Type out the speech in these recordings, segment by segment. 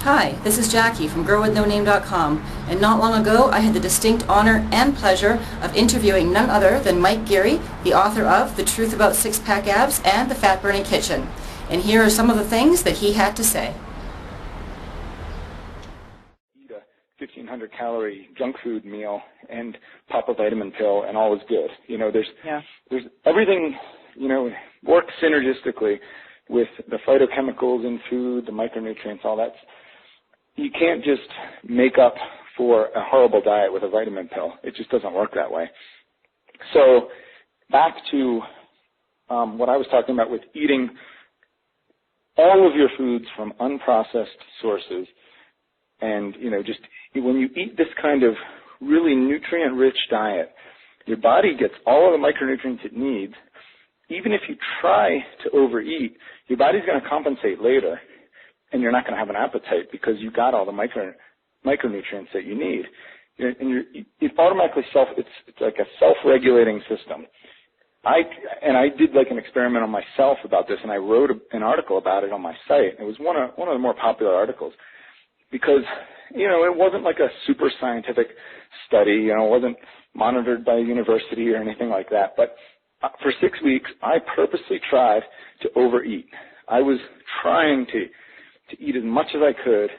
Hi, this is Jackie from GrowWithNoName.com, and not long ago I had the distinct honor and pleasure of interviewing none other than Mike Geary, the author of The Truth About Six-Pack Abs and The Fat Burning Kitchen. And here are some of the things that he had to say. Eat a 1,500 calorie junk food meal and pop a vitamin pill and all is good. You know, there's everything, you know, works synergistically with the phytochemicals in food, the micronutrients, all that. You can't just make up for a horrible diet with a vitamin pill. It just doesn't work that way. So back to what I was talking about with eating all of your foods from unprocessed sources. And, you know, just when you eat this kind of really nutrient-rich diet, your body gets all of the micronutrients it needs. Even if you try to overeat, your body's going to compensate later, and you're not going to have an appetite because you got all the micronutrients that you need. And it automatically it's like a self-regulating system. I did like an experiment on myself about this, and I wrote an article about it on my site. It was one of the more popular articles because, you know, it wasn't like a super scientific study. You know, it wasn't monitored by a university or anything like that, but for 6 weeks, I purposely tried to overeat. I was trying to eat as much as I could,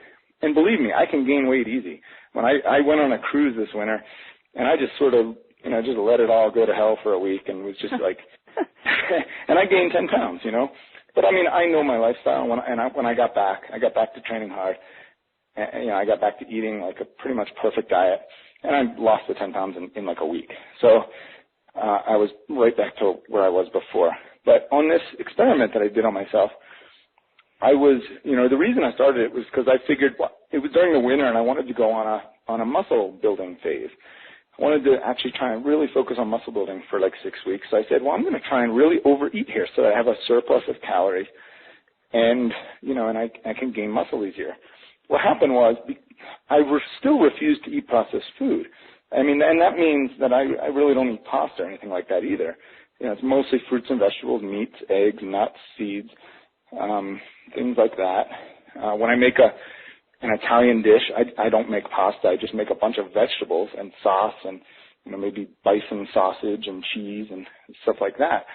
and believe me, I can gain weight easy. When I went on a cruise this winter, and I just sort of, you know, just let it all go to hell for a week, and was just like, and I gained 10 pounds, you know. But I mean, I know my lifestyle. When I got back to training hard, and, you know, I got back to eating like a pretty much perfect diet, and I lost the 10 pounds in like a week. So I was right back to where I was before. But on this experiment that I did on myself, I was, you know, the reason I started it was because I figured it was during the winter and I wanted to go on a muscle building phase. I wanted to actually try and really focus on muscle building for like 6 weeks. So I said, well, I'm going to try and really overeat here so that I have a surplus of calories and, you know, and I can gain muscle easier. What happened was I still refused to eat processed food. I mean, and that means that I really don't eat pasta or anything like that either. You know, it's mostly fruits and vegetables, meats, eggs, nuts, seeds, things like that. When I make an Italian dish, I don't make pasta. I just make a bunch of vegetables and sauce and, you know, maybe bison sausage and cheese and stuff like that.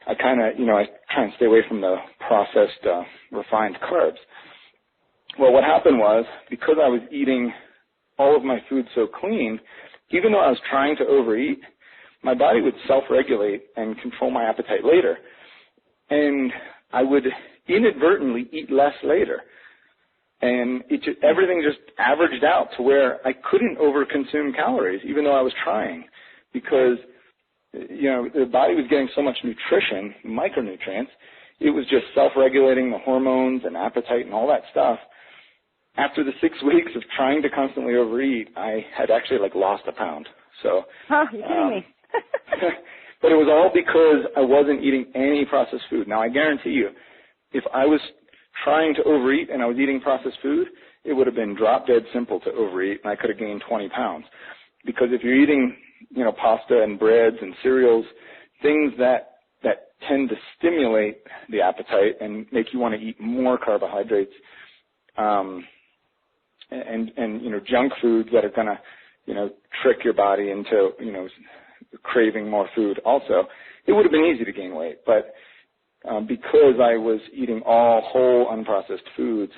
I kind of, you know, I try and stay away from the processed, refined carbs. Well, what happened was because I was eating all of my food so clean, even though I was trying to overeat, my body would self-regulate and control my appetite later. And I would inadvertently eat less later. And everything just averaged out to where I couldn't overconsume calories, even though I was trying, because, you know, the body was getting so much nutrition, micronutrients, it was just self-regulating the hormones and appetite and all that stuff. After the 6 weeks of trying to constantly overeat, I had actually like lost a pound. So, you're kidding me. But it was all because I wasn't eating any processed food. Now, I guarantee you, if I was trying to overeat and I was eating processed food, it would have been drop dead simple to overeat, and I could have gained 20 pounds. Because if you're eating, you know, pasta and breads and cereals, things that tend to stimulate the appetite and make you want to eat more carbohydrates, and you know, junk foods that are going to, you know, trick your body into, you know, craving more food also, it would have been easy to gain weight. But because I was eating all whole unprocessed foods,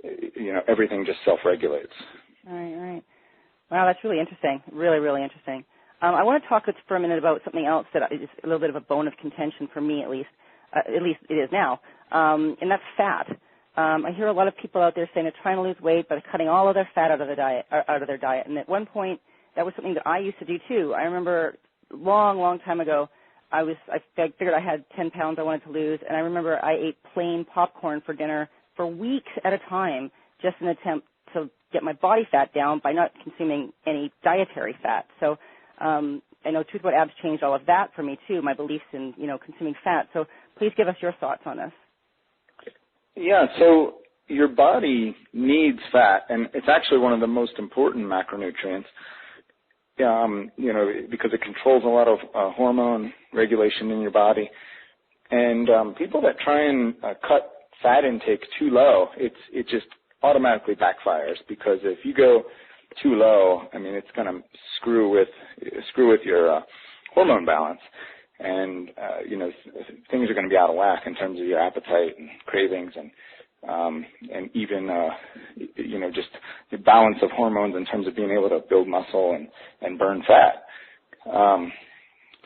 you know, everything just self-regulates. Right. Wow, that's really interesting. Really, really interesting. I want to talk for a minute about something else that is a little bit of a bone of contention for me, at least it is now, and that's fat. I hear a lot of people out there saying they're trying to lose weight by cutting all of their fat out of their diet. And at one point, that was something that I used to do too. I remember long time ago, I figured I had 10 pounds I wanted to lose, and I remember I ate plain popcorn for dinner for weeks at a time, just in an attempt to get my body fat down by not consuming any dietary fat. So I know Truth About Abs changed all of that for me too, my beliefs in, you know, consuming fat. So please give us your thoughts on this. Yeah, so your body needs fat, and it's actually one of the most important macronutrients, you know, because it controls a lot of hormone regulation in your body. And people that try and cut fat intake too low, it just automatically backfires, because if you go too low, I mean, it's going to screw with your hormone balance, and things are going to be out of whack in terms of your appetite and cravings, and even just the balance of hormones in terms of being able to build muscle and burn fat.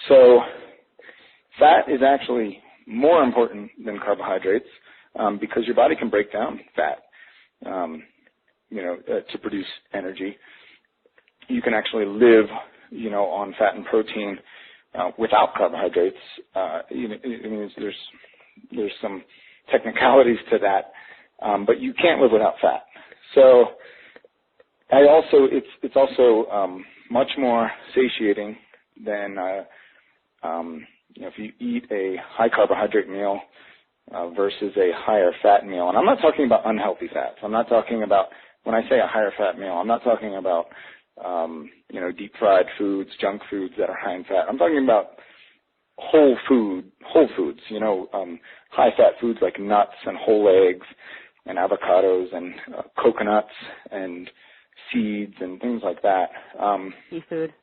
So fat is actually more important than carbohydrates, because your body can break down fat to produce energy. You can actually live on fat and protein without carbohydrates. There's some technicalities to that, but you can't live without fat. So it's also much more satiating than if you eat a high carbohydrate meal versus a higher fat meal. And I'm not talking about unhealthy fats. I'm not talking about, when I say a higher fat meal, I'm not talking about deep fried foods, junk foods that are high in fat. I'm talking about whole foods, high fat foods like nuts and whole eggs and avocados and coconuts and seeds and things like that. Seafood.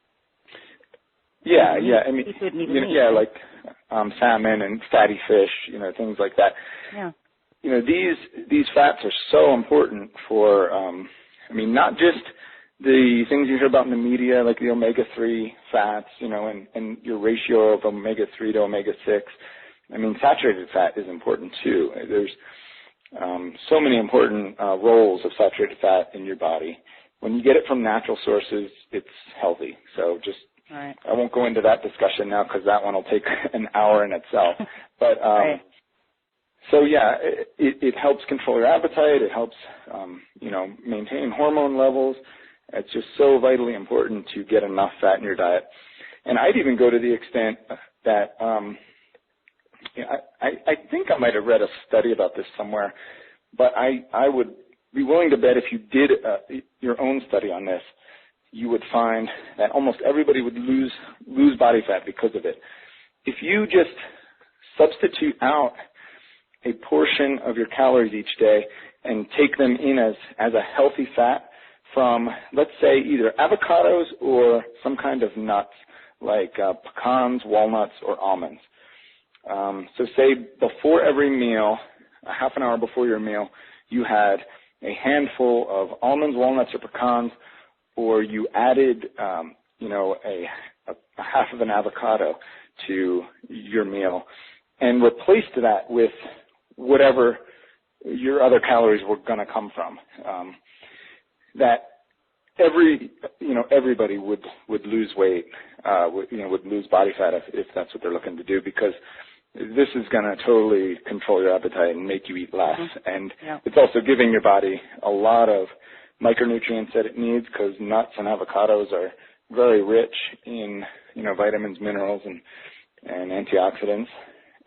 Yeah. I mean, seafood and like salmon and fatty fish, things like that. Yeah. These fats are so important for, not just the things you hear about in the media, like the omega-3 fats, and your ratio of omega-3 to omega-6. I mean, saturated fat is important too. There's so many important roles of saturated fat in your body. When you get it from natural sources, it's healthy. So just, right. I won't go into that discussion now because that one will take an hour in itself. But right. So yeah, it helps control your appetite. It helps, maintain hormone levels. It's just so vitally important to get enough fat in your diet. And I'd even go to the extent that I think I might have read a study about this somewhere, but I would be willing to bet if you did your own study on this, you would find that almost everybody would lose body fat because of it. If you just substitute out a portion of your calories each day and take them in as a healthy fat from, let's say, either avocados or some kind of nuts like pecans, walnuts, or almonds. So say before every meal, a half an hour before your meal, you had a handful of almonds, walnuts, or pecans, or you added, a half of an avocado to your meal, and replaced that with whatever your other calories were going to come from. That everybody would lose weight, would lose body fat if that's what they're looking to do, because this is going to totally control your appetite and make you eat less. Mm-hmm. And it's also giving your body a lot of micronutrients that it needs, because nuts and avocados are very rich in, vitamins, minerals, and antioxidants.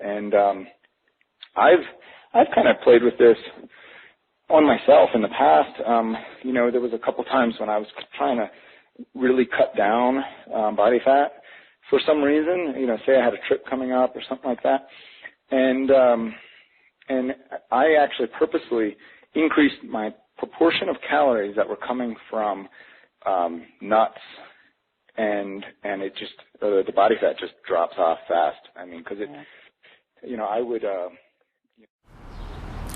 And I've kind of played with this on myself in the past. There was a couple times when I was trying to really cut down body fat for some reason. Say I had a trip coming up or something like that, and I actually purposely increased my proportion of calories that were coming from nuts, and it just the body fat just drops off fast. I mean, because I would.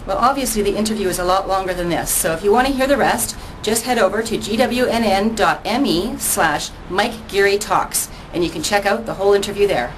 Well, obviously the interview is a lot longer than this, so if you want to hear the rest, just head over to gwnn.me/Mike Geary Talks, and you can check out the whole interview there.